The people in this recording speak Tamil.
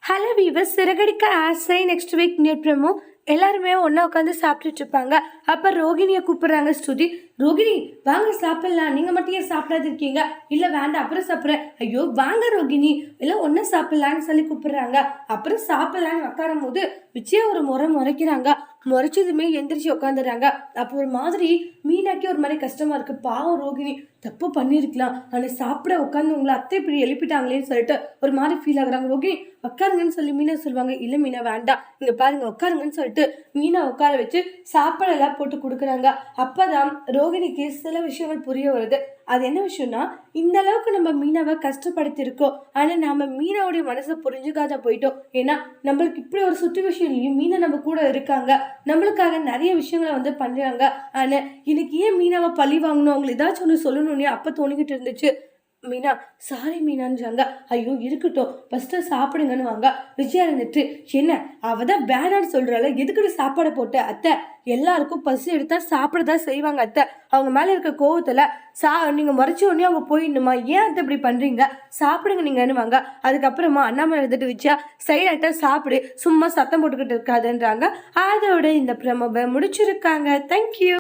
ஹலோ வீவர்ஸ், சிறகடிக்க ஆசை நெக்ஸ்ட் வீக் நியூ ப்ரமோ. எல்லாருமே ஒன்றா உட்காந்து சாப்பிட்டுட்டு இருப்பாங்க. அப்போ ரோகிணியை கூப்பிட்றாங்க ஸ்ருதி. ரோகிணி வாங்க சாப்பிட்லாம், நீங்கள் மட்டும் ஏன் சாப்பிடாது இருக்கீங்க? இல்லை வேண்டாம் அப்புறம் சாப்பிட்றேன். ஐயோ வாங்க ரோகிணி, எல்லாம் ஒன்றா சாப்பிட்லான்னு சொல்லி கூப்பிட்றாங்க. அப்புறம் சாப்பிட்லான்னு உட்காரும் போது விஜயா ஒரு முறைக்கிறாங்க. முறைச்சதுமே எந்திரிச்சு உட்காந்துறாங்க. அப்போ ஒரு மாதிரி மீனாக்கே ஒரு மாதிரி கஷ்டமா இருக்கு. பாவம் ரோகிணி தப்பு பண்ணியிருக்கலாம், ஆனால் சாப்பிட உட்காந்து உங்களை அத்தை இப்படி எழுப்பிட்டாங்களேன்னு சொல்லிட்டு ஒரு மாதிரி ஃபீல் ஆகுறாங்க. ரோகிணி உட்காருங்கன்னு சொல்லி மீனா சொல்லுவாங்க. இல்லை மீனா வேண்டாம், இங்க பாருங்க உட்காருங்கன்னு சொல்லிட்டு மீனா உட்கார வச்சு சாப்பாடெல்லாம் போட்டு கொடுக்குறாங்க. அப்பதான் ரோகிணிக்கு சில விஷயங்கள் புரிய வருது. அது என்ன விஷயம்னா, இந்த அளவுக்கு நம்ம மீனாவை கஷ்டப்படுத்திருக்கோம், ஆனா நாம மீனாவுடைய மனசை புரிஞ்சுக்காத போயிட்டோம். ஏன்னா நம்மளுக்கு இப்படி ஒரு சுச்சுவேஷன்லயும் மீனா நம்ம கூட இருக்காங்க, நம்மளுக்காக நிறைய விஷயங்களை பண்றாங்க. ஆனா எனக்கு ஏன் மீனாவை பழி வாங்கணும், அவங்களுக்கு ஏதாச்சும் ஒன்று சொல்லணும்னே அப்ப தோணிக்கிட்டு இருந்துச்சு. மீனா சாரி மீனான்றாங்க. ஐயோ இருக்கட்டும், ஃபர்ஸ்ட் சாப்பிடுங்கன்னு வாங்க. விஜயா இருந்துட்டு என்ன அவதான் வேணான்னு சொல்றாள், எதுக்குன்னு சாப்பாடை போட்டு அத்தை எல்லாருக்கும் பசி எடுத்தா சாப்பிடதான் செய்வாங்க அத்தை, அவங்க மேல இருக்க கோவத்துல நீங்க முறைச்ச உடனே அவங்க போயிடணுமா, ஏன் அத்தை இப்படி பண்றீங்க, சாப்பிடுங்க நீங்கன்னு வாங்க. அதுக்கப்புறமா அண்ணாமலை எடுத்துட்டு விஜயா சைலண்டா சாப்பிடு, சும்மா சத்தம் போட்டுக்கிட்டு இருக்காதுன்றாங்க. அதோட இந்த பிரமோவை முடிச்சிருக்காங்க. தேங்க்யூ.